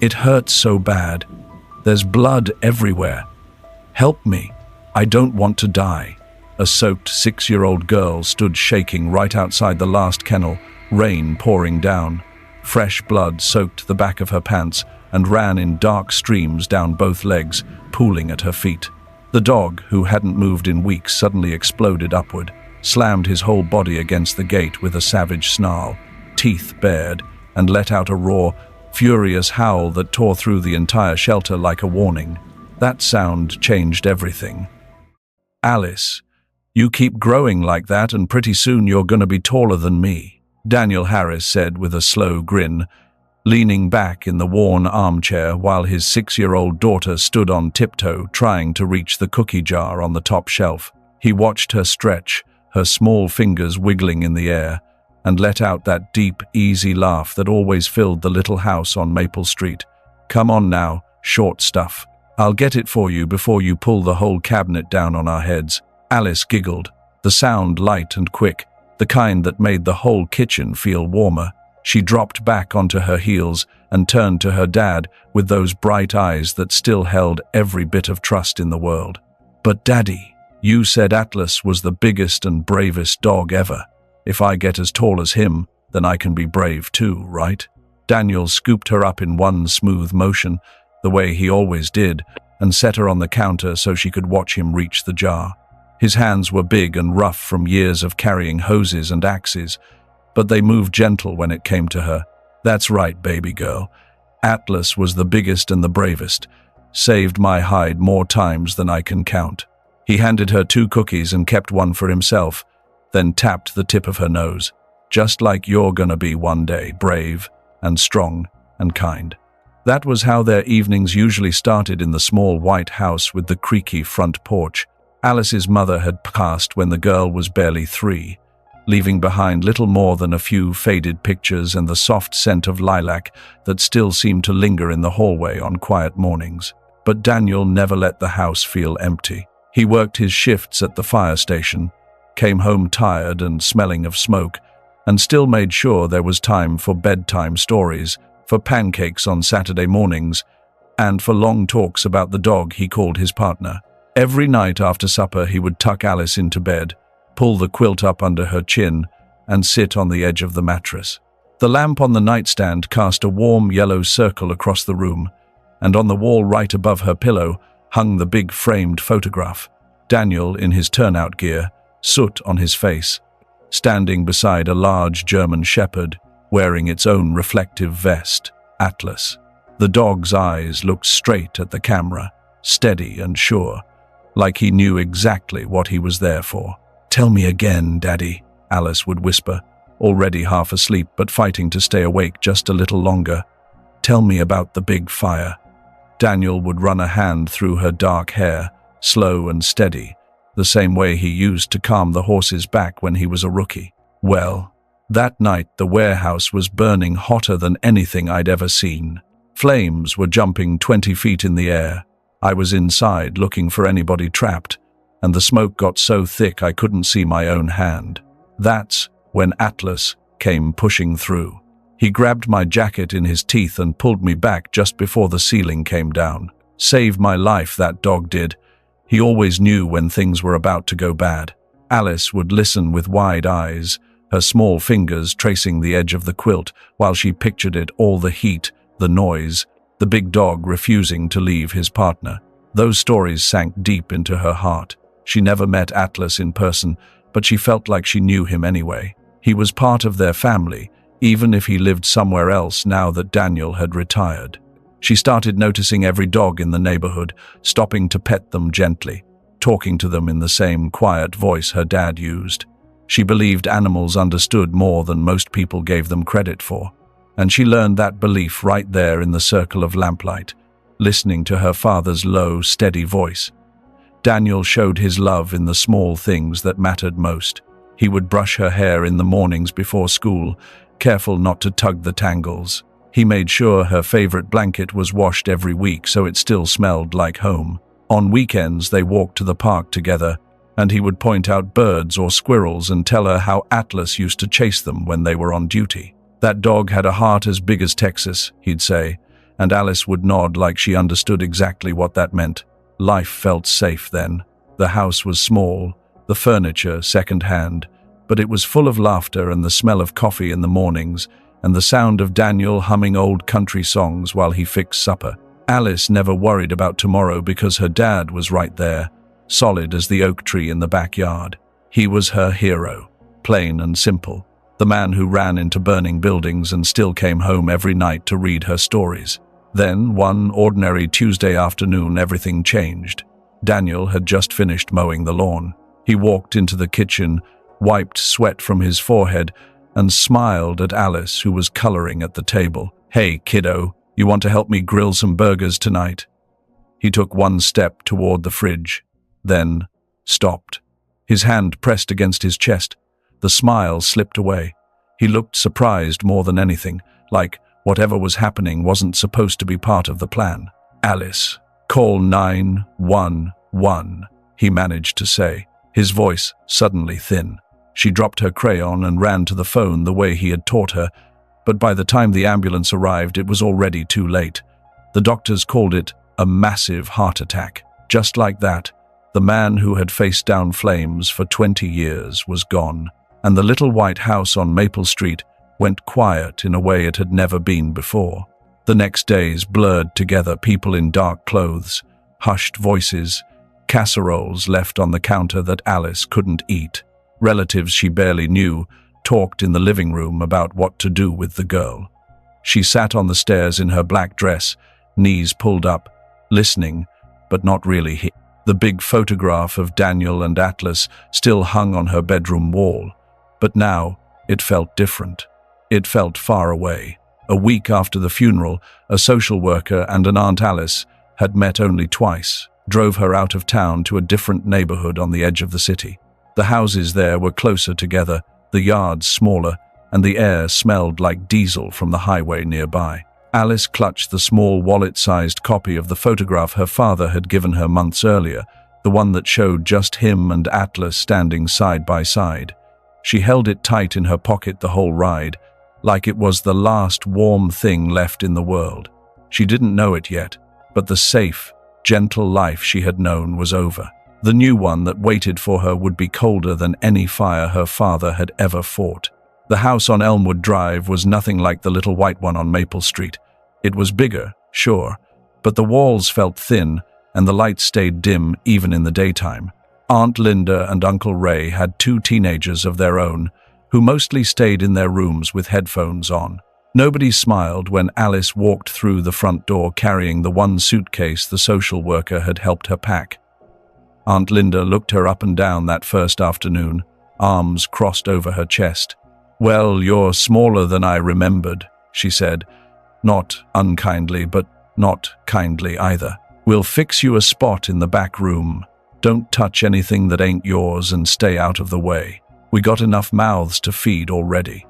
It hurts so bad. There's blood everywhere. Help me. I don't want to die." A soaked 6-year-old girl stood shaking right outside the last kennel, rain pouring down. Fresh blood soaked the back of her pants and ran in dark streams down both legs, pooling at her feet. The dog, who hadn't moved in weeks, suddenly exploded upward, slammed his whole body against the gate with a savage snarl, teeth bared, and let out a raw, furious howl that tore through the entire shelter like a warning. That sound changed everything. "Alice, you keep growing like that and pretty soon you're gonna be taller than me," Daniel Harris said with a slow grin, leaning back in the worn armchair while his 6-year-old daughter stood on tiptoe trying to reach the cookie jar on the top shelf. He watched her stretch, her small fingers wiggling in the air, and let out that deep, easy laugh that always filled the little house on Maple Street. "Come on now, short stuff. I'll get it for you before you pull the whole cabinet down on our heads." Alice giggled, the sound light and quick, the kind that made the whole kitchen feel warmer. She dropped back onto her heels and turned to her dad with those bright eyes that still held every bit of trust in the world. "But Daddy, you said Atlas was the biggest and bravest dog ever. If I get as tall as him, then I can be brave too, right?" Daniel scooped her up in one smooth motion, the way he always did, and set her on the counter so she could watch him reach the jar. His hands were big and rough from years of carrying hoses and axes, but they moved gentle when it came to her. "That's right, baby girl. Atlas was the biggest and the bravest. Saved my hide more times than I can count." He handed her 2 cookies and kept one for himself, then tapped the tip of her nose. "Just like you're gonna be one day, brave and strong and kind." That was how their evenings usually started in the small white house with the creaky front porch. Alice's mother had passed when the girl was barely 3, leaving behind little more than a few faded pictures and the soft scent of lilac that still seemed to linger in the hallway on quiet mornings. But Daniel never let the house feel empty. He worked his shifts at the fire station, came home tired and smelling of smoke, and still made sure there was time for bedtime stories, for pancakes on Saturday mornings, and for long talks about the dog he called his partner. Every night after supper he would tuck Alice into bed, pull the quilt up under her chin, and sit on the edge of the mattress. The lamp on the nightstand cast a warm yellow circle across the room, and on the wall right above her pillow hung the big framed photograph. Daniel, in his turnout gear, soot on his face, standing beside a large German shepherd, wearing its own reflective vest, Atlas. The dog's eyes looked straight at the camera, steady and sure, like he knew exactly what he was there for. "Tell me again, Daddy," Alice would whisper, already half asleep but fighting to stay awake just a little longer. "Tell me about the big fire." Daniel would run a hand through her dark hair, slow and steady, the same way he used to calm the horses back when he was a rookie. "Well, that night the warehouse was burning hotter than anything I'd ever seen. Flames were jumping 20 feet in the air. I was inside looking for anybody trapped, and the smoke got so thick I couldn't see my own hand. That's when Atlas came pushing through. He grabbed my jacket in his teeth and pulled me back just before the ceiling came down. Saved my life, that dog did. He always knew when things were about to go bad." Alice would listen with wide eyes, her small fingers tracing the edge of the quilt while she pictured it, all the heat, the noise, the big dog refusing to leave his partner. Those stories sank deep into her heart. She never met Atlas in person, but she felt like she knew him anyway. He was part of their family, even if he lived somewhere else now that Daniel had retired. She started noticing every dog in the neighborhood, stopping to pet them gently, talking to them in the same quiet voice her dad used. She believed animals understood more than most people gave them credit for, and she learned that belief right there in the circle of lamplight, listening to her father's low, steady voice. Daniel showed his love in the small things that mattered most. He would brush her hair in the mornings before school, careful not to tug the tangles. He made sure her favorite blanket was washed every week so it still smelled like home. On weekends they walked to the park together, and he would point out birds or squirrels and tell her how Atlas used to chase them when they were on duty. "That dog had a heart as big as Texas," he'd say, and Alice would nod like she understood exactly what that meant. Life felt safe then. The house was small, the furniture second-hand, but it was full of laughter and the smell of coffee in the mornings, and the sound of Daniel humming old country songs while he fixed supper. Alice never worried about tomorrow because her dad was right there, solid as the oak tree in the backyard. He was her hero, plain and simple, the man who ran into burning buildings and still came home every night to read her stories. Then, one ordinary Tuesday afternoon, everything changed. Daniel had just finished mowing the lawn. He walked into the kitchen, wiped sweat from his forehead, and smiled at Alice, who was coloring at the table. "Hey, kiddo, you want to help me grill some burgers tonight?" He took one step toward the fridge, then stopped. His hand pressed against his chest. The smile slipped away. He looked surprised more than anything, like whatever was happening wasn't supposed to be part of the plan. "Alice, call 911, he managed to say, his voice suddenly thin. She dropped her crayon and ran to the phone the way he had taught her, but by the time the ambulance arrived, it was already too late. The doctors called it a massive heart attack. Just like that, the man who had faced down flames for 20 years was gone, and the little white house on Maple Street went quiet in a way it had never been before. The next days blurred together, people in dark clothes, hushed voices, casseroles left on the counter that Alice couldn't eat. Relatives she barely knew talked in the living room about what to do with the girl. She sat on the stairs in her black dress, knees pulled up, listening, but not really hearing. The big photograph of Daniel and Atlas still hung on her bedroom wall, but now it felt different. It felt far away. A week after the funeral, a social worker and an Aunt Alice had met only twice, drove her out of town to a different neighborhood on the edge of the city. The houses there were closer together, the yards smaller, and the air smelled like diesel from the highway nearby. Alice clutched the small wallet-sized copy of the photograph her father had given her months earlier, the one that showed just him and Atlas standing side by side. She held it tight in her pocket the whole ride, like it was the last warm thing left in the world. She didn't know it yet, but the safe, gentle life she had known was over. The new one that waited for her would be colder than any fire her father had ever fought. The house on Elmwood Drive was nothing like the little white one on Maple Street. It was bigger, sure, but the walls felt thin and the lights stayed dim even in the daytime. Aunt Linda and Uncle Ray had 2 teenagers of their own, who mostly stayed in their rooms with headphones on. Nobody smiled when Alice walked through the front door carrying the one suitcase the social worker had helped her pack. Aunt Linda looked her up and down that first afternoon, arms crossed over her chest. "Well, you're smaller than I remembered," she said, not unkindly, but not kindly either. "We'll fix you a spot in the back room. Don't touch anything that ain't yours and stay out of the way. We got enough mouths to feed already."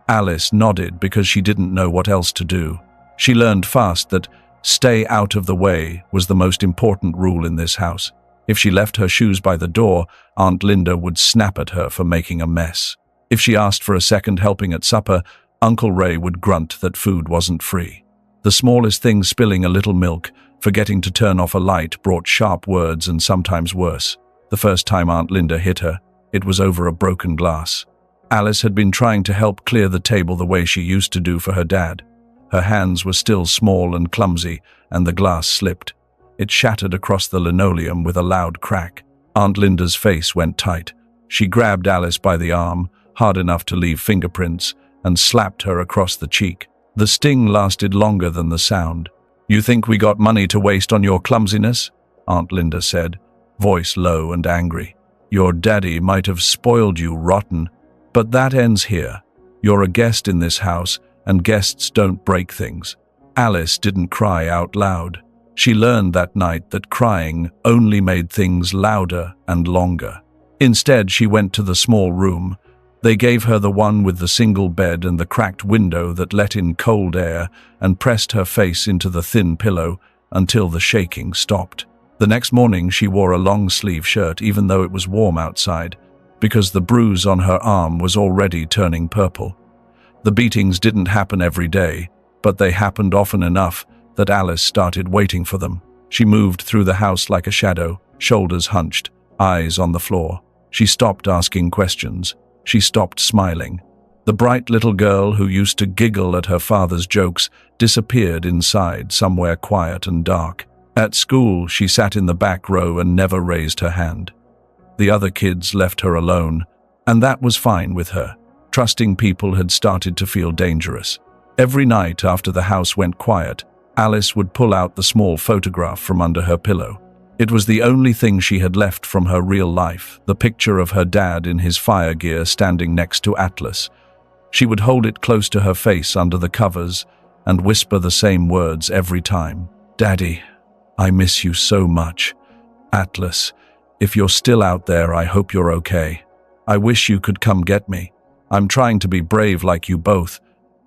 Alice nodded because she didn't know what else to do. She learned fast that stay out of the way was the most important rule in this house. If she left her shoes by the door, Aunt Linda would snap at her for making a mess. If she asked for a second helping at supper, Uncle Ray would grunt that food wasn't free. The smallest thing, spilling a little milk, forgetting to turn off a light, brought sharp words and sometimes worse. The first time Aunt Linda hit her, it was over a broken glass. Alice had been trying to help clear the table the way she used to do for her dad. Her hands were still small and clumsy, and the glass slipped. It shattered across the linoleum with a loud crack. Aunt Linda's face went tight. She grabbed Alice by the arm, hard enough to leave fingerprints, and slapped her across the cheek. The sting lasted longer than the sound. "You think we got money to waste on your clumsiness?" Aunt Linda said, voice low and angry. "Your daddy might have spoiled you rotten, but that ends here. You're a guest in this house, and guests don't break things." Alice didn't cry out loud. She learned that night that crying only made things louder and longer. Instead, she went to the small room. They gave her the one with the single bed and the cracked window that let in cold air, and pressed her face into the thin pillow until the shaking stopped. The next morning she wore a long-sleeve shirt even though it was warm outside, because the bruise on her arm was already turning purple. The beatings didn't happen every day, but they happened often enough that Alice started waiting for them. She moved through the house like a shadow, shoulders hunched, eyes on the floor. She stopped asking questions. She stopped smiling. The bright little girl who used to giggle at her father's jokes disappeared inside, somewhere quiet and dark. At school, she sat in the back row and never raised her hand. The other kids left her alone, and that was fine with her. Trusting people had started to feel dangerous. Every night after the house went quiet, Alice would pull out the small photograph from under her pillow. It was the only thing she had left from her real life, the picture of her dad in his fire gear standing next to Atlas. She would hold it close to her face under the covers and whisper the same words every time. "Daddy, I miss you so much. Atlas, if you're still out there, I hope you're okay. I wish you could come get me. I'm trying to be brave like you both,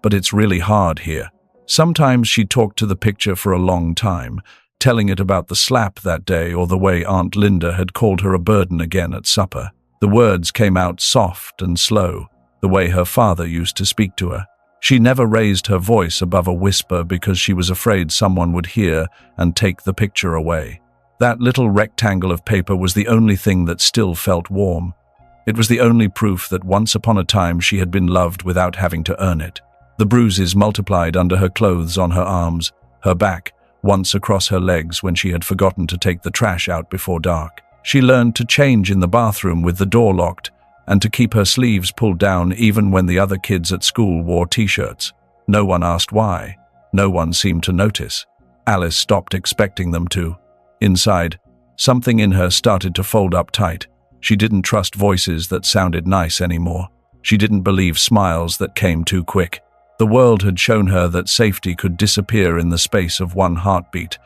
but it's really hard here." Sometimes she talked to the picture for a long time, telling it about the slap that day or the way Aunt Linda had called her a burden again at supper. The words came out soft and slow, the way her father used to speak to her. She never raised her voice above a whisper because she was afraid someone would hear and take the picture away. That little rectangle of paper was the only thing that still felt warm. It was the only proof that once upon a time she had been loved without having to earn it. The bruises multiplied under her clothes, on her arms, her back, once across her legs when she had forgotten to take the trash out before dark. She learned to change in the bathroom with the door locked and to keep her sleeves pulled down even when the other kids at school wore t-shirts. No one asked why. No one seemed to notice. Alice stopped expecting them to. Inside, something in her started to fold up tight. She didn't trust voices that sounded nice anymore. She didn't believe smiles that came too quick. The world had shown her that safety could disappear in the space of one heartbeat,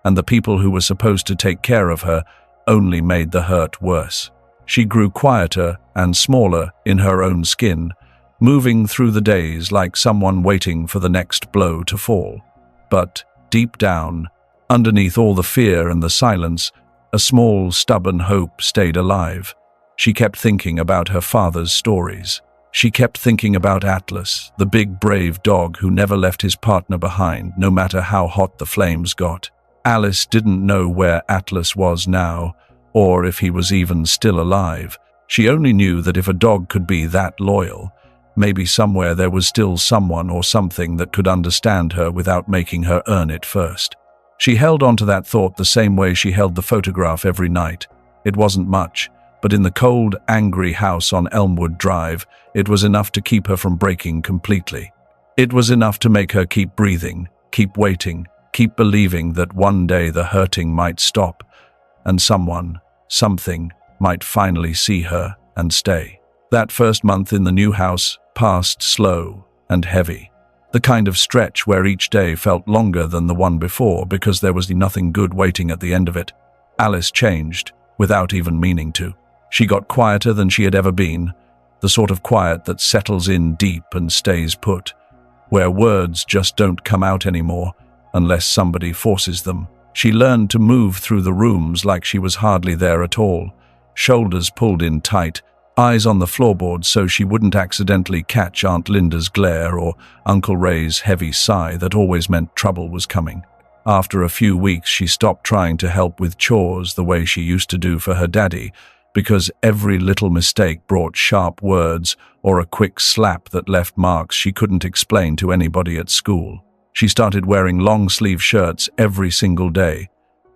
and the people who were supposed to take care of her only made the hurt worse. She grew quieter and smaller in her own skin, moving through the days like someone waiting for the next blow to fall. But deep down, underneath all the fear and the silence, a small, stubborn hope stayed alive. She kept thinking about her father's stories. She kept thinking about Atlas, the big, brave dog who never left his partner behind, no matter how hot the flames got. Alice didn't know where Atlas was now, or if he was even still alive. She only knew that if a dog could be that loyal, maybe somewhere there was still someone or something that could understand her without making her earn it first. She held on to that thought the same way she held the photograph every night. It wasn't much, but in the cold, angry house on Elmwood Drive, it was enough to keep her from breaking completely. It was enough to make her keep breathing, keep waiting, keep believing that one day the hurting might stop, and someone, something, might finally see her and stay. That first month in the new house passed slow and heavy. The kind of stretch where each day felt longer than the one before because there was nothing good waiting at the end of it. Alice changed, without even meaning to. She got quieter than she had ever been, the sort of quiet that settles in deep and stays put, where words just don't come out anymore unless somebody forces them. She learned to move through the rooms like she was hardly there at all, shoulders pulled in tight, eyes on the floorboard so she wouldn't accidentally catch Aunt Linda's glare or Uncle Ray's heavy sigh that always meant trouble was coming. After a few weeks, she stopped trying to help with chores the way she used to do for her daddy, because every little mistake brought sharp words or a quick slap that left marks she couldn't explain to anybody at school. She started wearing long-sleeve shirts every single day,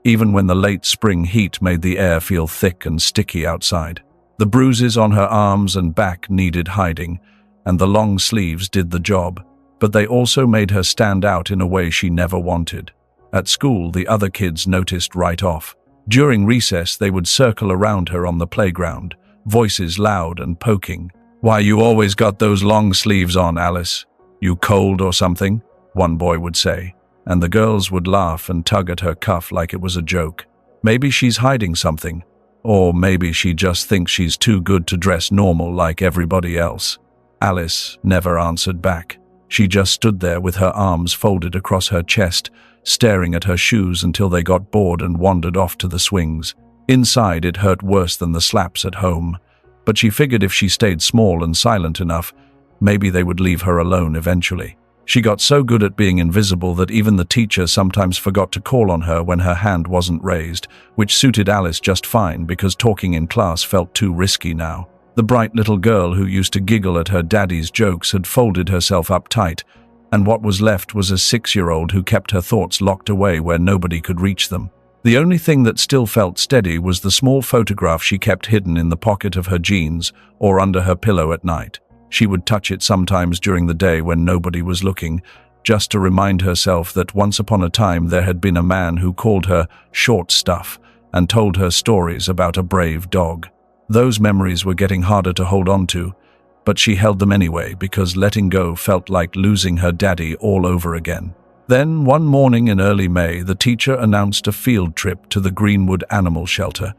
even when the late spring heat made the air feel thick and sticky outside. The bruises on her arms and back needed hiding, and the long sleeves did the job, but they also made her stand out in a way she never wanted. At school, the other kids noticed right off. During recess, they would circle around her on the playground, voices loud and poking. "Why, you always got those long sleeves on, Alice. You cold or something?" one boy would say, and the girls would laugh and tug at her cuff like it was a joke. Maybe she's hiding something, or maybe she just thinks she's too good to dress normal like everybody else. Alice never answered back. She just stood there with her arms folded across her chest, staring at her shoes until they got bored and wandered off to the swings. Inside, it hurt worse than the slaps at home, but she figured if she stayed small and silent enough, maybe they would leave her alone eventually. She got so good at being invisible that even the teacher sometimes forgot to call on her when her hand wasn't raised, which suited Alice just fine because talking in class felt too risky now. The bright little girl who used to giggle at her daddy's jokes had folded herself up tight, and what was left was a 6-year-old who kept her thoughts locked away where nobody could reach them. The only thing that still felt steady was the small photograph she kept hidden in the pocket of her jeans or under her pillow at night. She would touch it sometimes during the day when nobody was looking, just to remind herself that once upon a time there had been a man who called her short stuff and told her stories about a brave dog. Those memories were getting harder to hold on to, but she held them anyway because letting go felt like losing her daddy all over again. Then, one morning in early May, the teacher announced a field trip to the Greenwood Animal Shelter,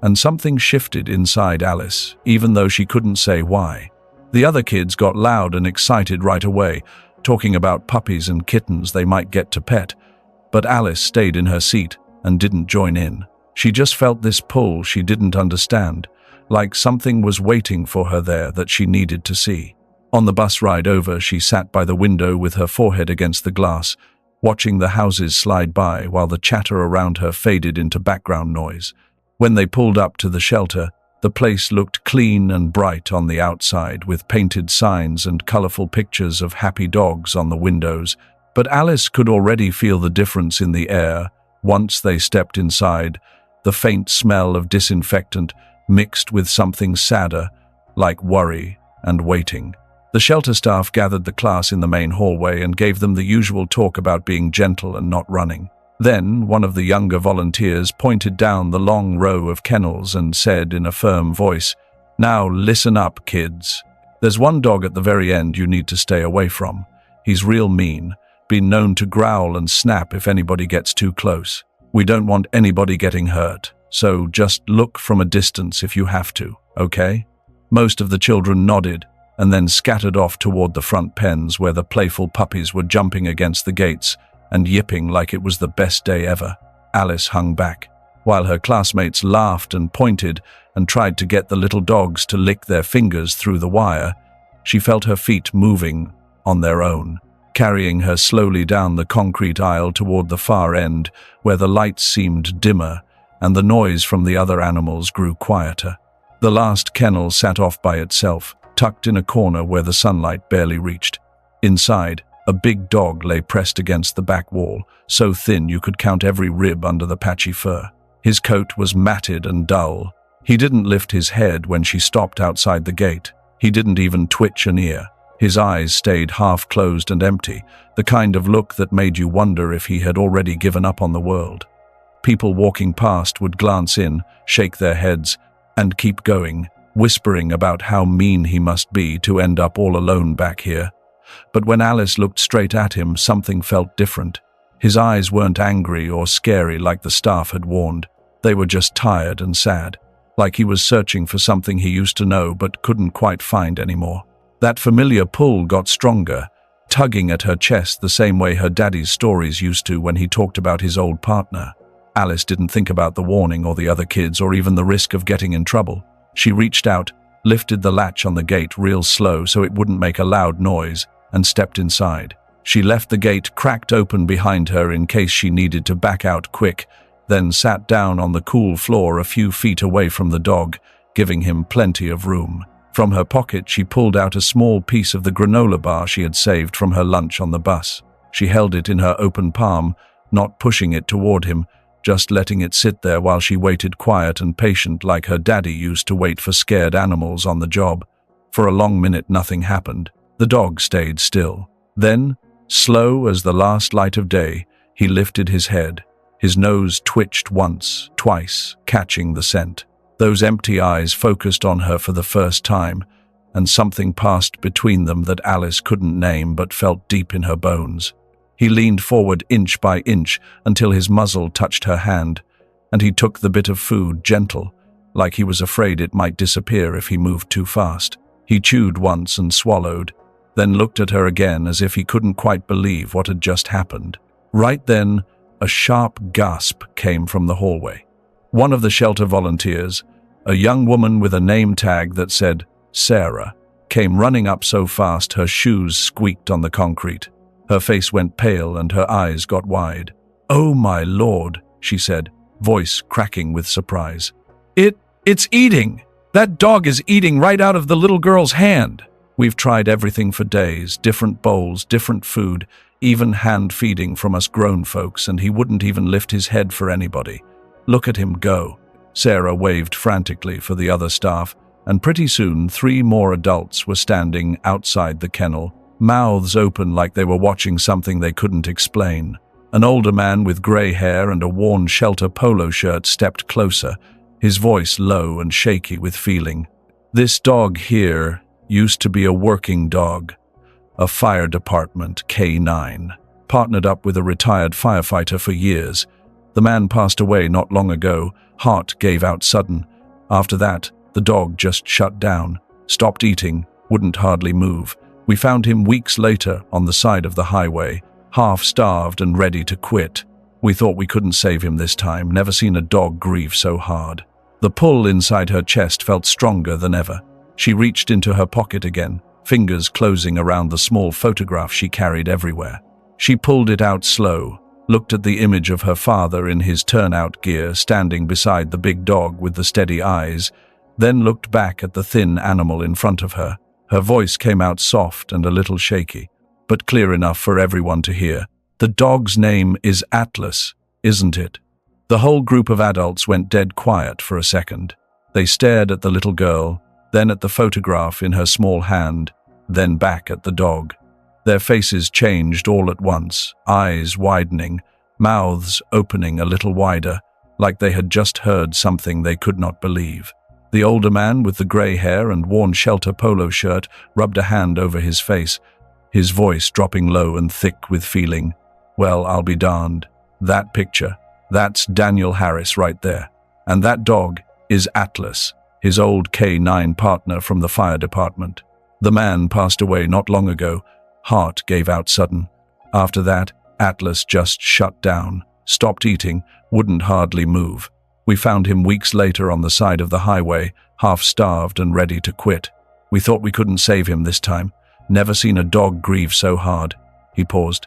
and something shifted inside Alice, even though she couldn't say why. The other kids got loud and excited right away, talking about puppies and kittens they might get to pet, but Alice stayed in her seat and didn't join in. She just felt this pull she didn't understand, like something was waiting for her there that she needed to see. On the bus ride over, she sat by the window with her forehead against the glass, watching the houses slide by while the chatter around her faded into background noise. When they pulled up to the shelter, the place looked clean and bright on the outside, with painted signs and colorful pictures of happy dogs on the windows, but Alice could already feel the difference in the air. Once they stepped inside, the faint smell of disinfectant mixed with something sadder, like worry and waiting. The shelter staff gathered the class in the main hallway and gave them the usual talk about being gentle and not running. Then, one of the younger volunteers pointed down the long row of kennels and said in a firm voice, "Now listen up, kids. There's one dog at the very end you need to stay away from. He's real mean, been known to growl and snap if anybody gets too close. We don't want anybody getting hurt, so just look from a distance if you have to, okay?" Most of the children nodded and then scattered off toward the front pens where the playful puppies were jumping against the gates and yipping like it was the best day ever. Alice hung back, while her classmates laughed and pointed and tried to get the little dogs to lick their fingers through the wire. She felt her feet moving on their own, carrying her slowly down the concrete aisle toward the far end, where the lights seemed dimmer and the noise from the other animals grew quieter. The last kennel sat off by itself, tucked in a corner where the sunlight barely reached. Inside, a big dog lay pressed against the back wall, so thin you could count every rib under the patchy fur. His coat was matted and dull. He didn't lift his head when she stopped outside the gate. He didn't even twitch an ear. His eyes stayed half-closed and empty, the kind of look that made you wonder if he had already given up on the world. People walking past would glance in, shake their heads, and keep going, whispering about how mean he must be to end up all alone back here. But when Alice looked straight at him, something felt different. His eyes weren't angry or scary like the staff had warned. They were just tired and sad, like he was searching for something he used to know but couldn't quite find anymore. That familiar pull got stronger, tugging at her chest the same way her daddy's stories used to when he talked about his old partner. Alice didn't think about the warning or the other kids or even the risk of getting in trouble. She reached out, lifted the latch on the gate real slow so it wouldn't make a loud noise, and stepped inside. She left the gate cracked open behind her in case she needed to back out quick, then sat down on the cool floor a few feet away from the dog, giving him plenty of room. From her pocket, she pulled out a small piece of the granola bar she had saved from her lunch on the bus. She held it in her open palm, not pushing it toward him, just letting it sit there while she waited quiet and patient like her daddy used to wait for scared animals on the job. For a long minute, nothing happened. The dog stayed still. Then, slow as the last light of day, he lifted his head. His nose twitched once, twice, catching the scent. Those empty eyes focused on her for the first time, and something passed between them that Alice couldn't name but felt deep in her bones. He leaned forward inch by inch until his muzzle touched her hand, and he took the bit of food gentle, like he was afraid it might disappear if he moved too fast. He chewed once and swallowed, then looked at her again as if he couldn't quite believe what had just happened. Right then, a sharp gasp came from the hallway. One of the shelter volunteers, a young woman with a name tag that said Sarah, came running up so fast her shoes squeaked on the concrete. Her face went pale and her eyes got wide. "Oh my Lord," she said, voice cracking with surprise. It's eating! That dog is eating right out of the little girl's hand!" We've tried everything for days, different bowls, different food, even hand feeding from us grown folks, and he wouldn't even lift his head for anybody. "Look at him go." Sarah waved frantically for the other staff, and pretty soon 3 more adults were standing outside the kennel, mouths open like they were watching something they couldn't explain. An older man with grey hair and a worn shelter polo shirt stepped closer, his voice low and shaky with feeling. "This dog here used to be a working dog, a fire department K9, partnered up with a retired firefighter for years. The man passed away not long ago, heart gave out sudden. After that, the dog just shut down, stopped eating, wouldn't hardly move. We found him weeks later on the side of the highway, half-starved and ready to quit. We thought we couldn't save him this time, never seen a dog grieve so hard." The pull inside her chest felt stronger than ever. She reached into her pocket again, fingers closing around the small photograph she carried everywhere. She pulled it out slow, looked at the image of her father in his turnout gear standing beside the big dog with the steady eyes, then looked back at the thin animal in front of her. Her voice came out soft and a little shaky, but clear enough for everyone to hear. "The dog's name is Atlas, isn't it?" The whole group of adults went dead quiet for a second. They stared at the little girl, then at the photograph in her small hand, then back at the dog. Their faces changed all at once, eyes widening, mouths opening a little wider, like they had just heard something they could not believe. The older man with the grey hair and worn shelter polo shirt rubbed a hand over his face, his voice dropping low and thick with feeling. "Well, I'll be darned. That picture, that's Daniel Harris right there. And that dog is Atlas, his old K9 partner from the fire department. The man passed away not long ago. Heart gave out sudden. After that, Atlas just shut down, stopped eating, wouldn't hardly move. We found him weeks later on the side of the highway, half-starved and ready to quit. We thought we couldn't save him this time. Never seen a dog grieve so hard." He paused,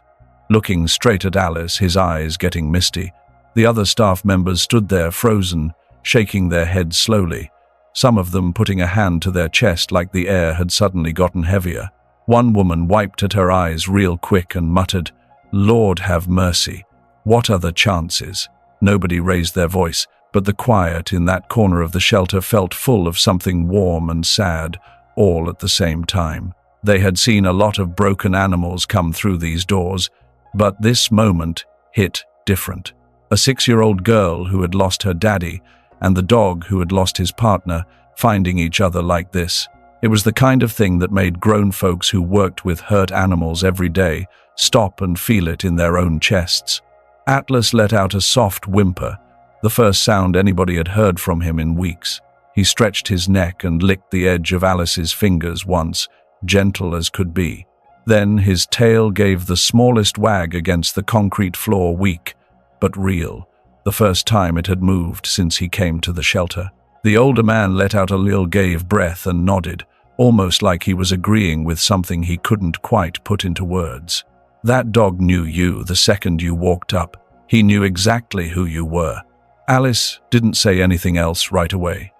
looking straight at Alice, his eyes getting misty. The other staff members stood there frozen, shaking their heads slowly, some of them putting a hand to their chest like the air had suddenly gotten heavier. One woman wiped at her eyes real quick and muttered, "Lord have mercy. What are the chances?" Nobody raised their voice, but the quiet in that corner of the shelter felt full of something warm and sad, all at the same time. They had seen a lot of broken animals come through these doors, but this moment hit different. A 6-year-old girl who had lost her daddy and the dog who had lost his partner, finding each other like this. It was the kind of thing that made grown folks who worked with hurt animals every day stop and feel it in their own chests. Atlas let out a soft whimper, the first sound anybody had heard from him in weeks. He stretched his neck and licked the edge of Alice's fingers once, gentle as could be. Then his tail gave the smallest wag against the concrete floor, weak, but real, the first time it had moved since he came to the shelter. The older man let out a little gave breath and nodded, almost like he was agreeing with something he couldn't quite put into words. "That dog knew you the second you walked up. He knew exactly who you were." Alice didn't say anything else right away.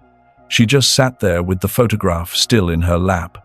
She just sat there with the photograph still in her lap,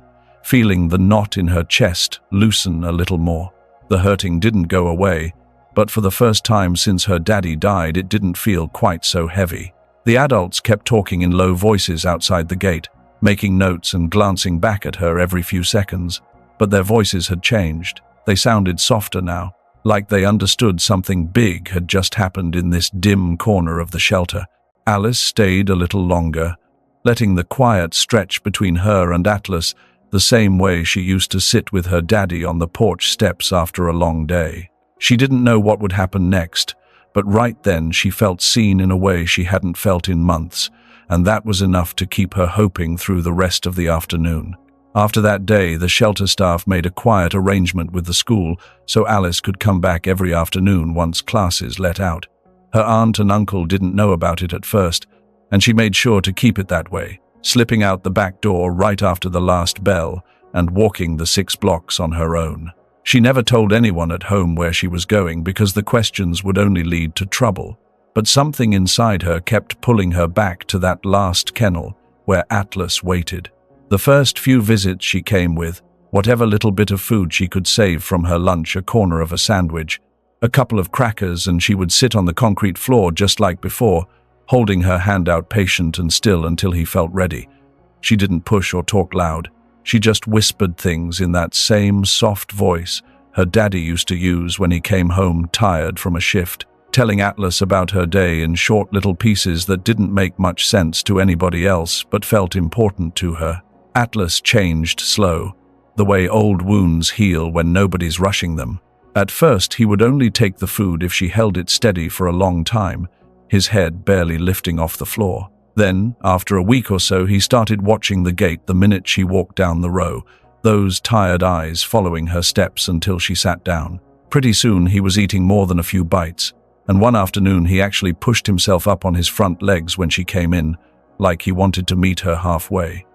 feeling the knot in her chest loosen a little more. The hurting didn't go away, but for the first time since her daddy died, it didn't feel quite so heavy. The adults kept talking in low voices outside the gate, making notes and glancing back at her every few seconds. But their voices had changed. They sounded softer now, like they understood something big had just happened in this dim corner of the shelter. Alice stayed a little longer, letting the quiet stretch between her and Atlas the same way she used to sit with her daddy on the porch steps after a long day. She didn't know what would happen next, but right then she felt seen in a way she hadn't felt in months, and that was enough to keep her hoping through the rest of the afternoon. After that day, the shelter staff made a quiet arrangement with the school so Alice could come back every afternoon once classes let out. Her aunt and uncle didn't know about it at first, and she made sure to keep it that way, slipping out the back door right after the last bell and walking the 6 blocks on her own. She never told anyone at home where she was going because the questions would only lead to trouble. But something inside her kept pulling her back to that last kennel where Atlas waited. The first few visits she came with, whatever little bit of food she could save from her lunch, a corner of a sandwich, a couple of crackers, and she would sit on the concrete floor just like before, holding her hand out patient and still until he felt ready. She didn't push or talk loud. She just whispered things in that same soft voice her daddy used to use when he came home tired from a shift, telling Atlas about her day in short little pieces that didn't make much sense to anybody else but felt important to her. Atlas changed slow, the way old wounds heal when nobody's rushing them. At first, he would only take the food if she held it steady for a long time, his head barely lifting off the floor. Then, after a week or so, he started watching the gate the minute she walked down the row, those tired eyes following her steps until she sat down. Pretty soon, he was eating more than a few bites, and one afternoon he actually pushed himself up on his front legs when she came in, like he wanted to meet her halfway.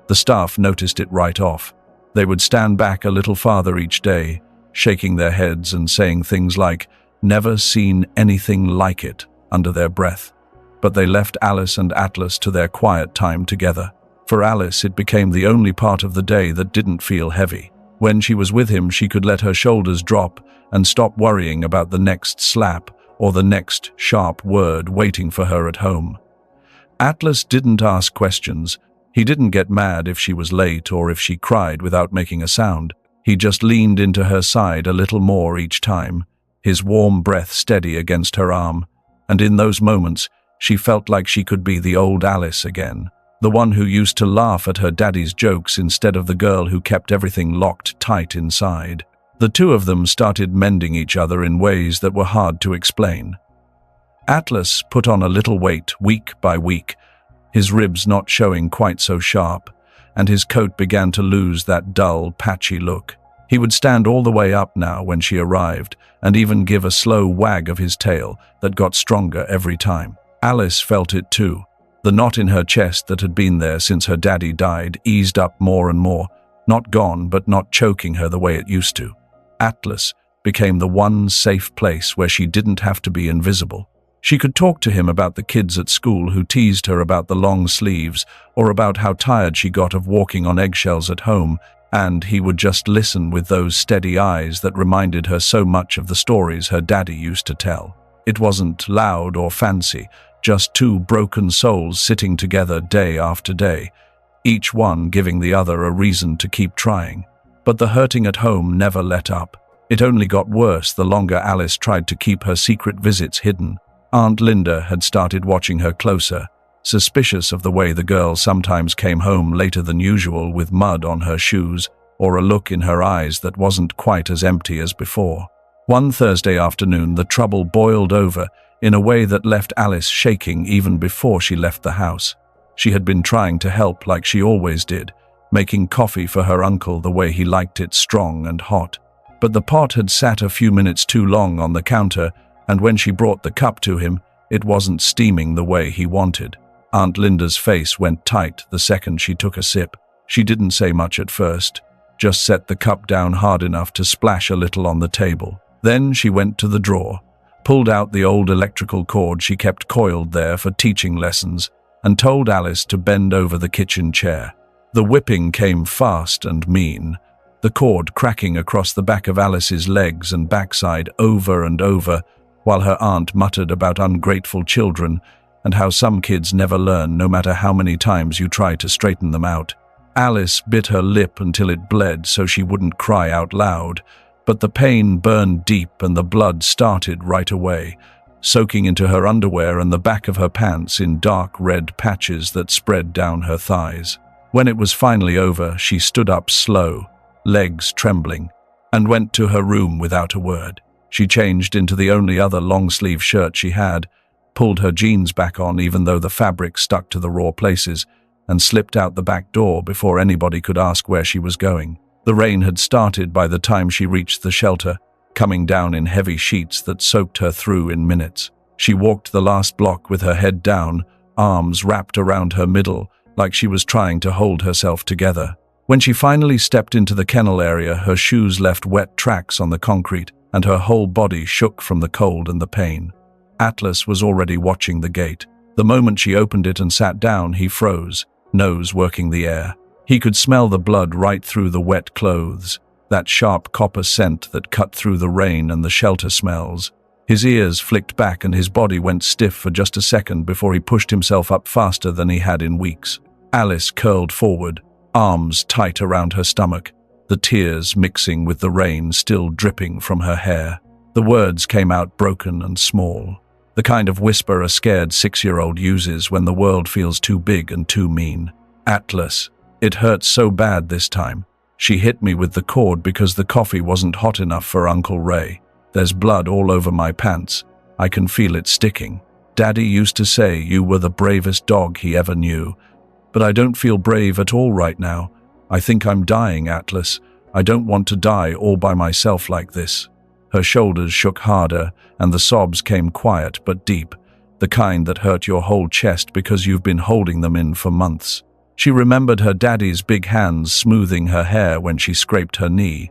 The staff noticed it right off. They would stand back a little farther each day, shaking their heads and saying things like, "Never seen anything like it," under their breath. But they left Alice and Atlas to their quiet time together. For Alice, it became the only part of the day that didn't feel heavy. When she was with him, she could let her shoulders drop and stop worrying about the next slap or the next sharp word waiting for her at home. Atlas didn't ask questions. He didn't get mad if she was late or if she cried without making a sound. He just leaned into her side a little more each time, his warm breath steady against her arm. And in those moments, she felt like she could be the old Alice again, the one who used to laugh at her daddy's jokes instead of the girl who kept everything locked tight inside. The two of them started mending each other in ways that were hard to explain. Atlas put on a little weight week by week, his ribs not showing quite so sharp, and his coat began to lose that dull, patchy look. He would stand all the way up now when she arrived, and even give a slow wag of his tail that got stronger every time. Alice felt it too. The knot in her chest that had been there since her daddy died eased up more and more, not gone but not choking her the way it used to. Atlas became the one safe place where she didn't have to be invisible. She could talk to him about the kids at school who teased her about the long sleeves or about how tired she got of walking on eggshells at home, and he would just listen with those steady eyes that reminded her so much of the stories her daddy used to tell. It wasn't loud or fancy, just two broken souls sitting together day after day, each one giving the other a reason to keep trying. But the hurting at home never let up. It only got worse the longer Alice tried to keep her secret visits hidden. Aunt Linda had started watching her closer, suspicious of the way the girl sometimes came home later than usual with mud on her shoes or a look in her eyes that wasn't quite as empty as before. One Thursday afternoon, the trouble boiled over in a way that left Alice shaking even before she left the house. She had been trying to help like she always did, making coffee for her uncle the way he liked it, strong and hot. But the pot had sat a few minutes too long on the counter, and when she brought the cup to him, it wasn't steaming the way he wanted. Aunt Linda's face went tight the second she took a sip. She didn't say much at first, just set the cup down hard enough to splash a little on the table. Then she went to the drawer, pulled out the old electrical cord she kept coiled there for teaching lessons, and told Alice to bend over the kitchen chair. The whipping came fast and mean, the cord cracking across the back of Alice's legs and backside over and over, while her aunt muttered about ungrateful children and how some kids never learn no matter how many times you try to straighten them out. Alice bit her lip until it bled so she wouldn't cry out loud, but the pain burned deep and the blood started right away, soaking into her underwear and the back of her pants in dark red patches that spread down her thighs. When it was finally over, she stood up slow, legs trembling, and went to her room without a word. She changed into the only other long-sleeve shirt she had, pulled her jeans back on even though the fabric stuck to the raw places, and slipped out the back door before anybody could ask where she was going. The rain had started by the time she reached the shelter, coming down in heavy sheets that soaked her through in minutes. She walked the last block with her head down, arms wrapped around her middle, like she was trying to hold herself together. When she finally stepped into the kennel area, her shoes left wet tracks on the concrete, and her whole body shook from the cold and the pain. Atlas was already watching the gate. The moment she opened it and sat down, he froze, nose working the air. He could smell the blood right through the wet clothes, that sharp copper scent that cut through the rain and the shelter smells. His ears flicked back and his body went stiff for just a second before he pushed himself up faster than he had in weeks. Alice curled forward, arms tight around her stomach, the tears mixing with the rain still dripping from her hair. The words came out broken and small, the kind of whisper a scared 6-year-old uses when the world feels too big and too mean. Atlas, it hurts so bad this time. She hit me with the cord because the coffee wasn't hot enough for Uncle Ray. There's blood all over my pants. I can feel it sticking. Daddy used to say you were the bravest dog he ever knew. But I don't feel brave at all right now. I think I'm dying, Atlas. I don't want to die all by myself like this. Her shoulders shook harder, and the sobs came quiet but deep, the kind that hurt your whole chest because you've been holding them in for months. She remembered her daddy's big hands smoothing her hair when she scraped her knee,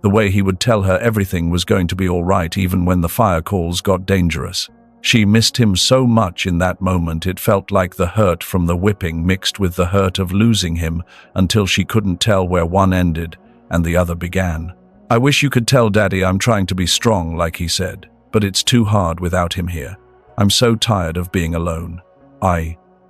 the way he would tell her everything was going to be all right even when the fire calls got dangerous. She missed him so much in that moment it felt like the hurt from the whipping mixed with the hurt of losing him until she couldn't tell where one ended and the other began. I wish you could tell Daddy I'm trying to be strong, like he said, but it's too hard without him here. I'm so tired of being alone.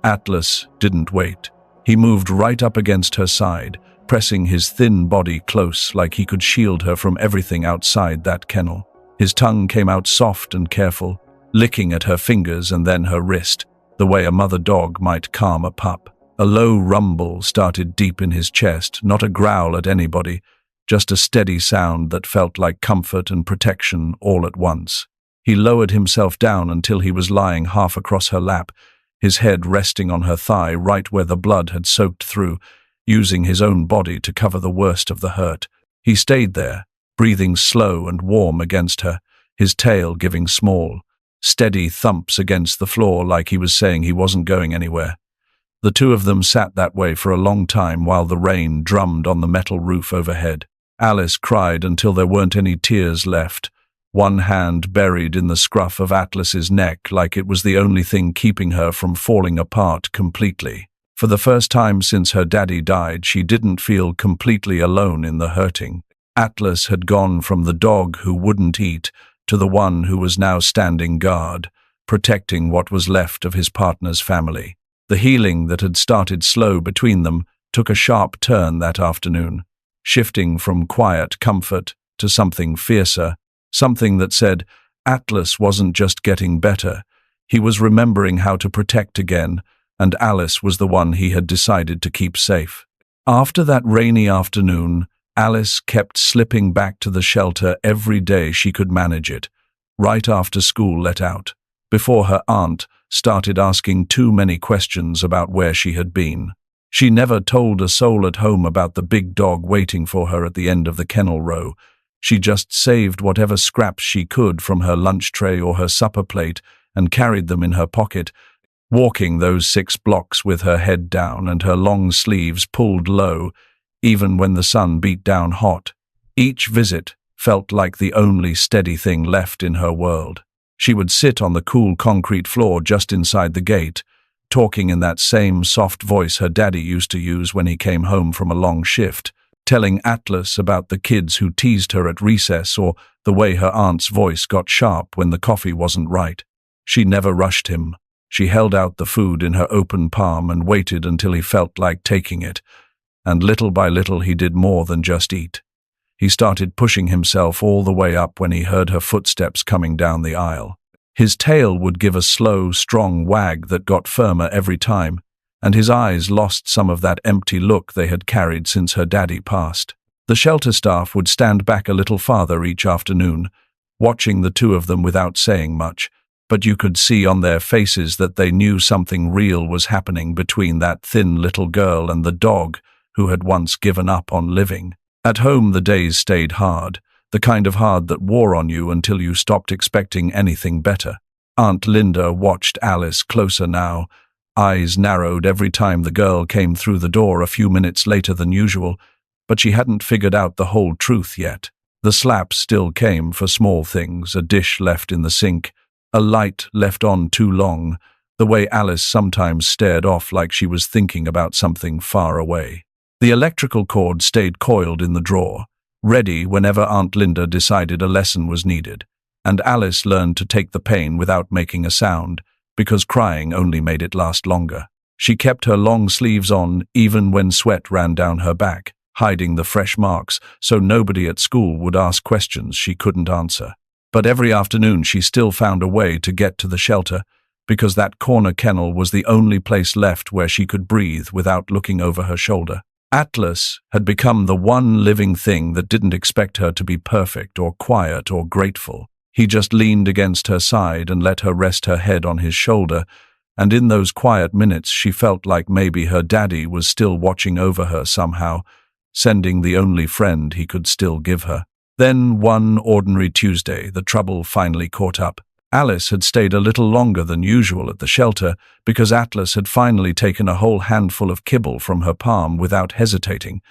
Atlas didn't wait. He moved right up against her side, pressing his thin body close like he could shield her from everything outside that kennel. His tongue came out soft and careful, licking at her fingers and then her wrist, the way a mother dog might calm a pup. A low rumble started deep in his chest, not a growl at anybody, just a steady sound that felt like comfort and protection all at once. He lowered himself down until he was lying half across her lap, his head resting on her thigh right where the blood had soaked through, using his own body to cover the worst of the hurt. He stayed there, breathing slow and warm against her, his tail giving small, steady thumps against the floor like he was saying he wasn't going anywhere. The two of them sat that way for a long time while the rain drummed on the metal roof overhead. Alice cried until there weren't any tears left, one hand buried in the scruff of Atlas's neck like it was the only thing keeping her from falling apart completely. For the first time since her daddy died, she didn't feel completely alone in the hurting. Atlas had gone from the dog who wouldn't eat to the one who was now standing guard, protecting what was left of his partner's family. The healing that had started slow between them took a sharp turn that afternoon, shifting from quiet comfort to something fiercer, something that said Atlas wasn't just getting better, he was remembering how to protect again, and Alice was the one he had decided to keep safe. After that rainy afternoon, Alice kept slipping back to the shelter every day she could manage it, right after school let out, before her aunt started asking too many questions about where she had been. She never told a soul at home about the big dog waiting for her at the end of the kennel row. She just saved whatever scraps she could from her lunch tray or her supper plate and carried them in her pocket, walking those 6 blocks with her head down and her long sleeves pulled low, even when the sun beat down hot. Each visit felt like the only steady thing left in her world. She would sit on the cool concrete floor just inside the gate, talking in that same soft voice her daddy used to use when he came home from a long shift, telling Atlas about the kids who teased her at recess or the way her aunt's voice got sharp when the coffee wasn't right. She never rushed him. She held out the food in her open palm and waited until he felt like taking it, and little by little he did more than just eat. He started pushing himself all the way up when he heard her footsteps coming down the aisle. His tail would give a slow, strong wag that got firmer every time, and his eyes lost some of that empty look they had carried since her daddy passed. The shelter staff would stand back a little farther each afternoon, watching the two of them without saying much, but you could see on their faces that they knew something real was happening between that thin little girl and the dog who had once given up on living. At home the days stayed hard, the kind of hard that wore on you until you stopped expecting anything better. Aunt Linda watched Alice closer now, eyes narrowed every time the girl came through the door a few minutes later than usual, but she hadn't figured out the whole truth yet. The slaps still came for small things, a dish left in the sink, a light left on too long, the way Alice sometimes stared off like she was thinking about something far away. The electrical cord stayed coiled in the drawer, ready whenever Aunt Linda decided a lesson was needed, and Alice learned to take the pain without making a sound, because crying only made it last longer. She kept her long sleeves on even when sweat ran down her back, hiding the fresh marks so nobody at school would ask questions she couldn't answer. But every afternoon she still found a way to get to the shelter, because that corner kennel was the only place left where she could breathe without looking over her shoulder. Atlas had become the one living thing that didn't expect her to be perfect or quiet or grateful. He just leaned against her side and let her rest her head on his shoulder, and in those quiet minutes she felt like maybe her daddy was still watching over her somehow, sending the only friend he could still give her. Then, one ordinary Tuesday, the trouble finally caught up. Alice had stayed a little longer than usual at the shelter because Atlas had finally taken a whole handful of kibble from her palm without hesitating,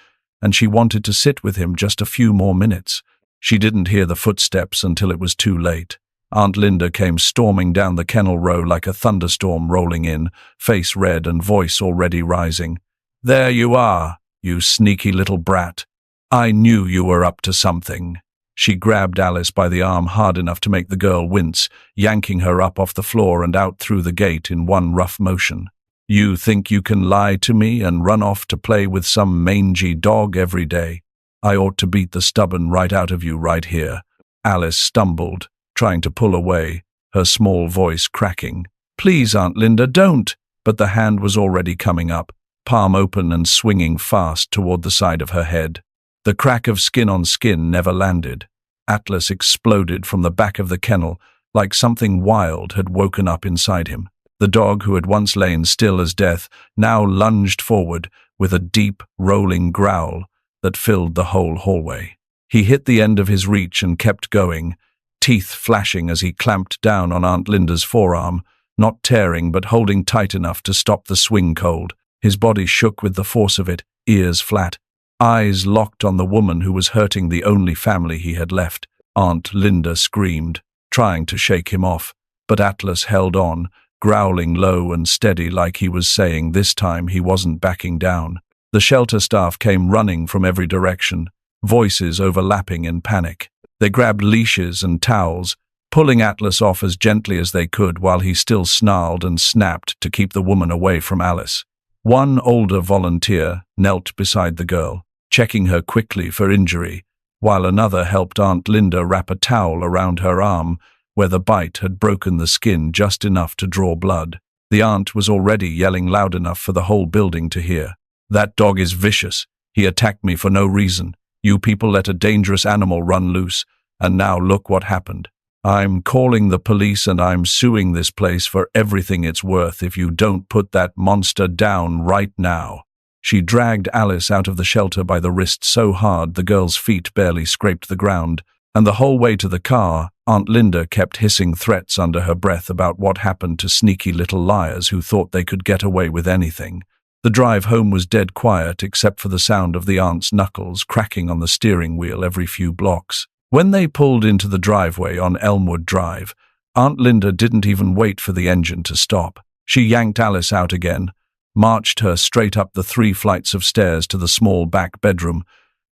and she wanted to sit with him just a few more minutes. She didn't hear the footsteps until it was too late. Aunt Linda came storming down the kennel row like a thunderstorm rolling in, face red and voice already rising. "There you are, you sneaky little brat. I knew you were up to something." She grabbed Alice by the arm hard enough to make the girl wince, yanking her up off the floor and out through the gate in one rough motion. "You think you can lie to me and run off to play with some mangy dog every day? I ought to beat the stubborn right out of you right here." Alice stumbled, trying to pull away, her small voice cracking. "Please, Aunt Linda, don't!" But the hand was already coming up, palm open and swinging fast toward the side of her head. The crack of skin on skin never landed. Atlas exploded from the back of the kennel like something wild had woken up inside him. The dog, who had once lain still as death, now lunged forward with a deep, rolling growl that filled the whole hallway. He hit the end of his reach and kept going, teeth flashing as he clamped down on Aunt Linda's forearm, not tearing but holding tight enough to stop the swing cold. His body shook with the force of it, ears flat, eyes locked on the woman who was hurting the only family he had left. Aunt Linda screamed, trying to shake him off, but Atlas held on, growling low and steady like he was saying this time he wasn't backing down. The shelter staff came running from every direction, voices overlapping in panic. They grabbed leashes and towels, pulling Atlas off as gently as they could while he still snarled and snapped to keep the woman away from Alice. One older volunteer knelt beside the girl, checking her quickly for injury, while another helped Aunt Linda wrap a towel around her arm where the bite had broken the skin just enough to draw blood. The aunt was already yelling loud enough for the whole building to hear. "That dog is vicious. He attacked me for no reason. You people let a dangerous animal run loose, and now look what happened. I'm calling the police and I'm suing this place for everything it's worth if you don't put that monster down right now." She dragged Alice out of the shelter by the wrist so hard the girl's feet barely scraped the ground, and the whole way to the car, Aunt Linda kept hissing threats under her breath about what happened to sneaky little liars who thought they could get away with anything. The drive home was dead quiet except for the sound of the aunt's knuckles cracking on the steering wheel every few blocks. When they pulled into the driveway on Elmwood Drive, Aunt Linda didn't even wait for the engine to stop. She yanked Alice out again, marched her straight up the 3 flights of stairs to the small back bedroom,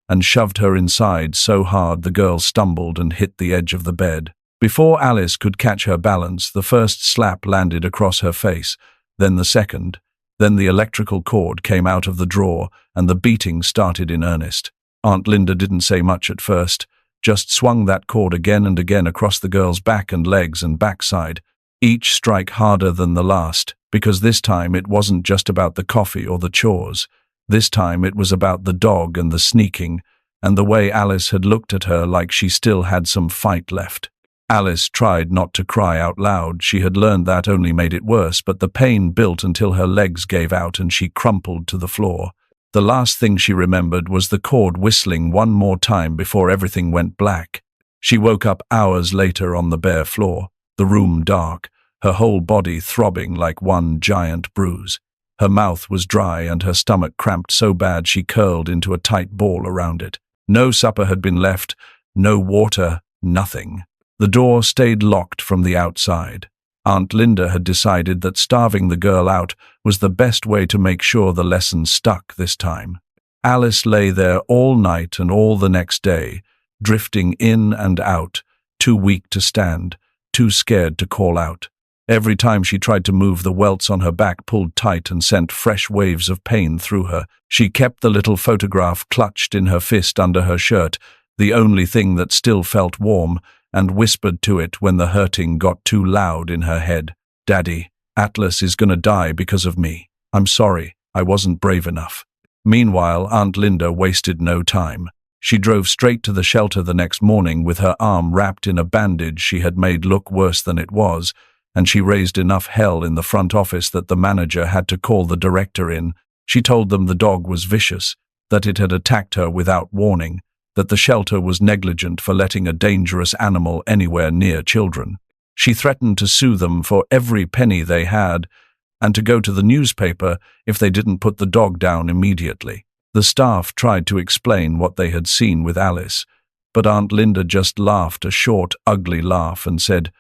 and shoved her inside so hard the girl stumbled and hit the edge of the bed. Before Alice could catch her balance, the first slap landed across her face, then the second, then the electrical cord came out of the drawer and the beating started in earnest. Aunt Linda didn't say much at first, just swung that cord again and again across the girl's back and legs and backside, each strike harder than the last, because this time it wasn't just about the coffee or the chores. This time it was about the dog and the sneaking, and the way Alice had looked at her like she still had some fight left. Alice tried not to cry out loud. She had learned that only made it worse, but the pain built until her legs gave out and she crumpled to the floor. The last thing she remembered was the cord whistling one more time before everything went black. She woke up hours later on the bare floor, the room dark, her whole body throbbing like one giant bruise. Her mouth was dry and her stomach cramped so bad she curled into a tight ball around it. No supper had been left, no water, nothing. The door stayed locked from the outside. Aunt Linda had decided that starving the girl out was the best way to make sure the lesson stuck this time. Alice lay there all night and all the next day, drifting in and out, too weak to stand, too scared to call out. Every time she tried to move, the welts on her back pulled tight and sent fresh waves of pain through her. She kept the little photograph clutched in her fist under her shirt, the only thing that still felt warm, and whispered to it when the hurting got too loud in her head. "Daddy, Atlas is gonna die because of me. I'm sorry, I wasn't brave enough." Meanwhile, Aunt Linda wasted no time. She drove straight to the shelter the next morning with her arm wrapped in a bandage she had made look worse than it was, and she raised enough hell in the front office that the manager had to call the director in. She told them the dog was vicious, that it had attacked her without warning, that the shelter was negligent for letting a dangerous animal anywhere near children. She threatened to sue them for every penny they had, and to go to the newspaper if they didn't put the dog down immediately. The staff tried to explain what they had seen with Alice, but Aunt Linda just laughed a short, ugly laugh and said,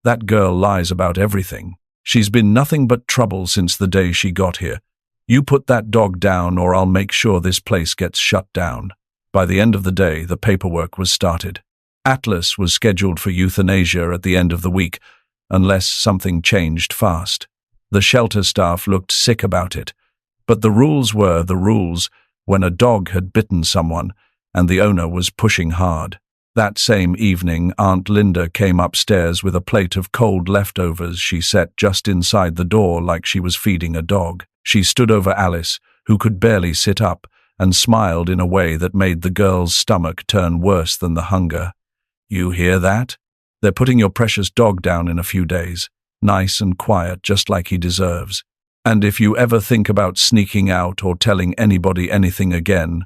"That girl lies about everything. She's been nothing but trouble since the day she got here. You put that dog down or I'll make sure this place gets shut down." By the end of the day, the paperwork was started. Atlas was scheduled for euthanasia at the end of the week, unless something changed fast. The shelter staff looked sick about it, but the rules were the rules when a dog had bitten someone and the owner was pushing hard. That same evening, Aunt Linda came upstairs with a plate of cold leftovers she set just inside the door like she was feeding a dog. She stood over Alice, who could barely sit up, and smiled in a way that made the girl's stomach turn worse than the hunger. "You hear that? They're putting your precious dog down in a few days. Nice and quiet, just like he deserves. And if you ever think about sneaking out or telling anybody anything again,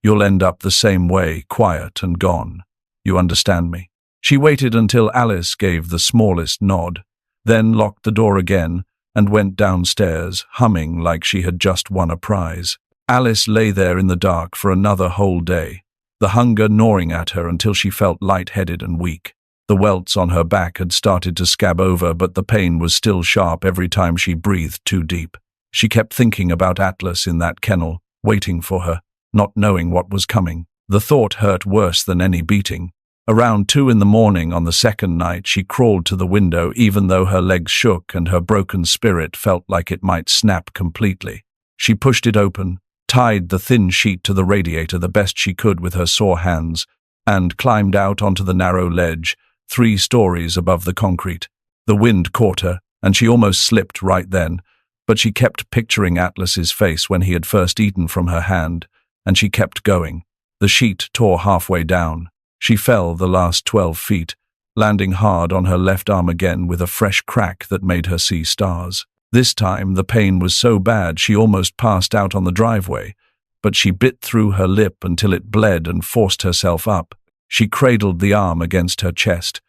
you'll end up the same way, quiet and gone. You understand me?" She waited until Alice gave the smallest nod, then locked the door again and went downstairs, humming like she had just won a prize. Alice lay there in the dark for another whole day, the hunger gnawing at her until she felt lightheaded and weak. The welts on her back had started to scab over, but the pain was still sharp every time she breathed too deep. She kept thinking about Atlas in that kennel, waiting for her, not knowing what was coming. The thought hurt worse than any beating. Around 2 in the morning on the second night, she crawled to the window even though her legs shook and her broken spirit felt like it might snap completely. She pushed it open, tied the thin sheet to the radiator the best she could with her sore hands, and climbed out onto the narrow ledge, 3 stories above the concrete. The wind caught her, and she almost slipped right then, but she kept picturing Atlas's face when he had first eaten from her hand, and she kept going. The sheet tore halfway down. She fell the last 12 feet, landing hard on her left arm again with a fresh crack that made her see stars. This time the pain was so bad she almost passed out on the driveway, but she bit through her lip until it bled and forced herself up. She cradled the arm against her chest,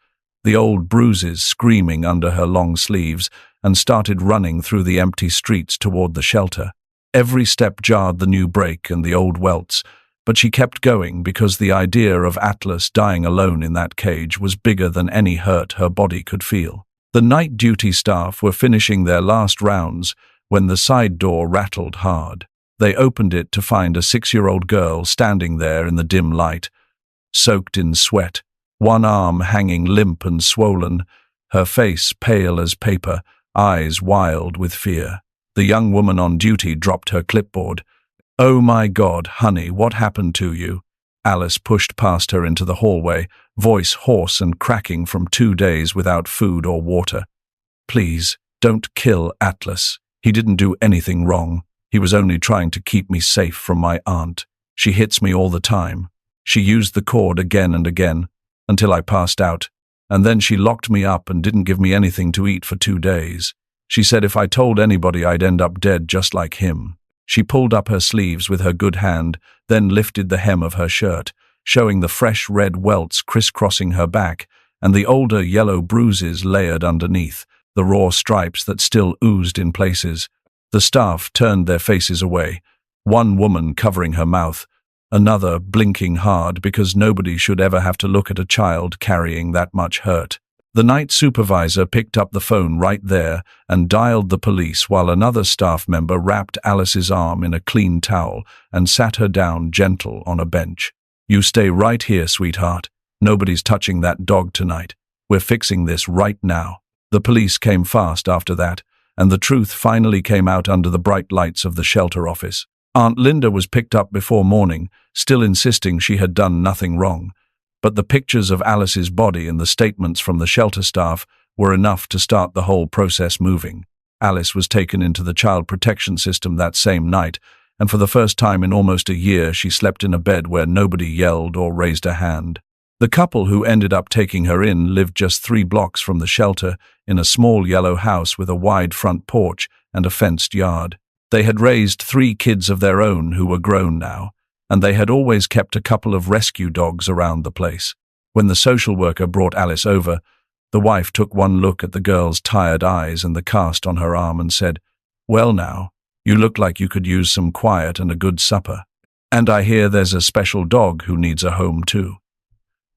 the old bruises screaming under her long sleeves, and started running through the empty streets toward the shelter. Every step jarred the new break and the old welts, but she kept going because the idea of Atlas dying alone in that cage was bigger than any hurt her body could feel. The night duty staff were finishing their last rounds when the side door rattled hard. They opened it to find a 6-year-old girl standing there in the dim light, soaked in sweat, one arm hanging limp and swollen, her face pale as paper, eyes wild with fear. The young woman on duty dropped her clipboard. "Oh my God, honey, what happened to you?" Alice pushed past her into the hallway, voice hoarse and cracking from 2 days without food or water. "Please, don't kill Atlas. He didn't do anything wrong. He was only trying to keep me safe from my aunt. She hits me all the time. She used the cord again and again, until I passed out, and then she locked me up and didn't give me anything to eat for 2 days. She said if I told anybody I'd end up dead just like him." She pulled up her sleeves with her good hand, then lifted the hem of her shirt, showing the fresh red welts crisscrossing her back and the older yellow bruises layered underneath. the raw stripes that still oozed in places. The staff turned their faces away, one woman covering her mouth, another blinking hard because nobody should ever have to look at a child carrying that much hurt. The night supervisor picked up the phone right there and dialed the police while another staff member wrapped Alice's arm in a clean towel and sat her down gentle on a bench. "You stay right here, sweetheart. Nobody's touching that dog tonight. We're fixing this right now." The police came fast after that, and the truth finally came out under the bright lights of the shelter office. Aunt Linda was picked up before morning, still insisting she had done nothing wrong. But the pictures of Alice's body and the statements from the shelter staff were enough to start the whole process moving. Alice was taken into the child protection system that same night, and for the first time in almost a year she slept in a bed where nobody yelled or raised a hand. The couple who ended up taking her in lived just 3 blocks from the shelter in a small yellow house with a wide front porch and a fenced yard. They had raised 3 kids of their own who were grown now, and they had always kept a couple of rescue dogs around the place. When the social worker brought Alice over, the wife took one look at the girl's tired eyes and the cast on her arm and said, "Well now, you look like you could use some quiet and a good supper. And I hear there's a special dog who needs a home too."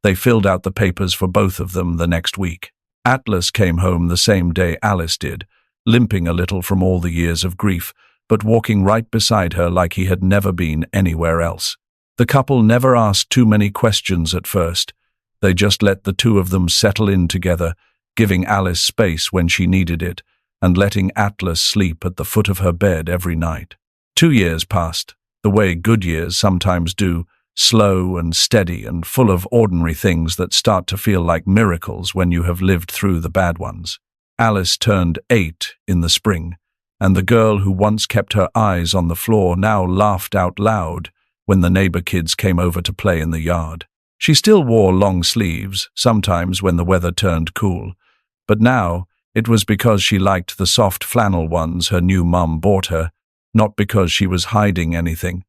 They filled out the papers for both of them the next week. Atlas came home the same day Alice did, limping a little from all the years of grief, but walking right beside her like he had never been anywhere else. The couple never asked too many questions at first. They just let the 2 of them settle in together, giving Alice space when she needed it, and letting Atlas sleep at the foot of her bed every night. 2 years passed, the way good years sometimes do, slow and steady and full of ordinary things that start to feel like miracles when you have lived through the bad ones. Alice turned 8 in the spring, and the girl who once kept her eyes on the floor now laughed out loud when the neighbor kids came over to play in the yard. She still wore long sleeves, sometimes when the weather turned cool, but now it was because she liked the soft flannel ones her new mum bought her, not because she was hiding anything.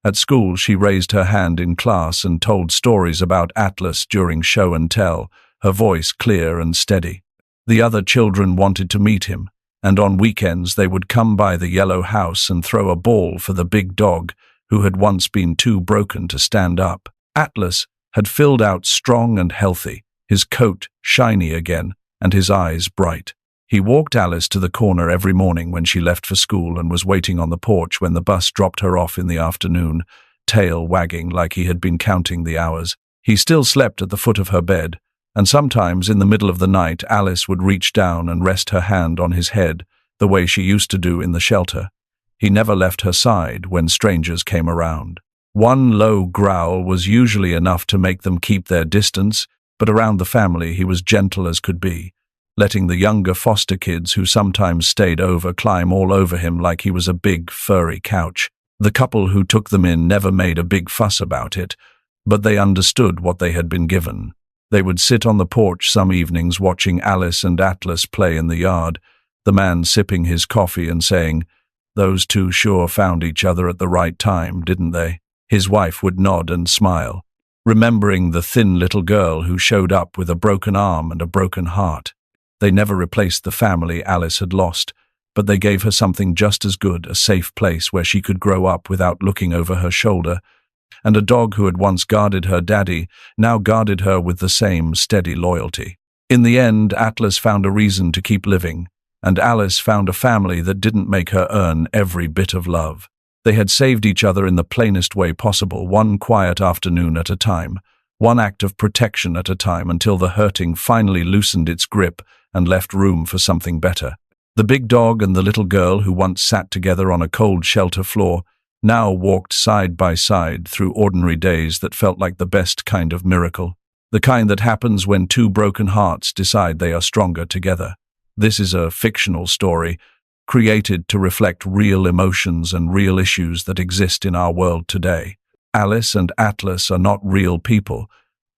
At school, she raised her hand in class and told stories about Atlas during show and tell, her voice clear and steady. The other children wanted to meet him, and on weekends they would come by the yellow house and throw a ball for the big dog who had once been too broken to stand up. Atlas had filled out strong and healthy, his coat shiny again and his eyes bright. He walked Alice to the corner every morning when she left for school and was waiting on the porch when the bus dropped her off in the afternoon, tail wagging like he had been counting the hours. He still slept at the foot of her bed, and sometimes in the middle of the night Alice would reach down and rest her hand on his head, the way she used to do in the shelter. He never left her side when strangers came around. One low growl was usually enough to make them keep their distance, but around the family he was gentle as could be, letting the younger foster kids who sometimes stayed over climb all over him like he was a big, furry couch. The couple who took them in never made a big fuss about it, but they understood what they had been given. They would sit on the porch some evenings watching Alice and Atlas play in the yard, the man sipping his coffee and saying, "Those 2 sure found each other at the right time, didn't they?" His wife would nod and smile, remembering the thin little girl who showed up with a broken arm and a broken heart. They never replaced the family Alice had lost, but they gave her something just as good, a safe place where she could grow up without looking over her shoulder. And a dog who had once guarded her daddy now guarded her with the same steady loyalty. In the end, Atlas found a reason to keep living, and Alice found a family that didn't make her earn every bit of love. They had saved each other in the plainest way possible, one quiet afternoon at a time, one act of protection at a time, until the hurting finally loosened its grip and left room for something better. The big dog and the little girl who once sat together on a cold shelter floor now walked side by side through ordinary days that felt like the best kind of miracle, the kind that happens when 2 broken hearts decide they are stronger together. This is a fictional story, created to reflect real emotions and real issues that exist in our world today. Alice and Atlas are not real people,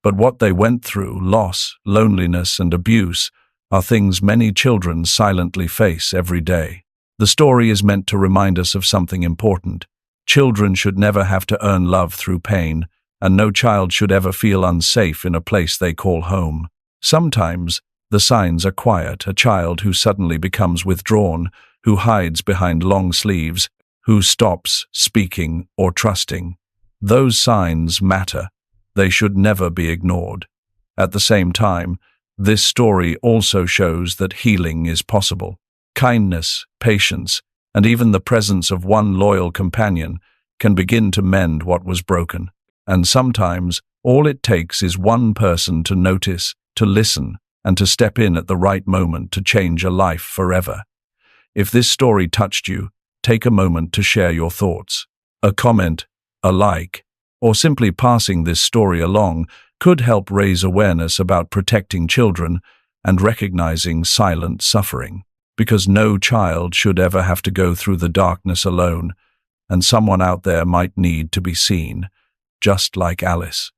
but what they went through, loss, loneliness, and abuse, are things many children silently face every day. The story is meant to remind us of something important. Children should never have to earn love through pain, and no child should ever feel unsafe in a place they call home. Sometimes, The signs are quiet: a child who suddenly becomes withdrawn, who hides behind long sleeves, who stops speaking or trusting. Those signs matter. They should never be ignored. At the same time, this story also shows that healing is possible. Kindness, patience, and even the presence of one loyal companion can begin to mend what was broken. And sometimes, all it takes is one person to notice, to listen, and to step in at the right moment to change a life forever. If this story touched you, take a moment to share your thoughts. A comment, a like, or simply passing this story along could help raise awareness about protecting children and recognizing silent suffering. Because no child should ever have to go through the darkness alone, and someone out there might need to be seen, just like Alice.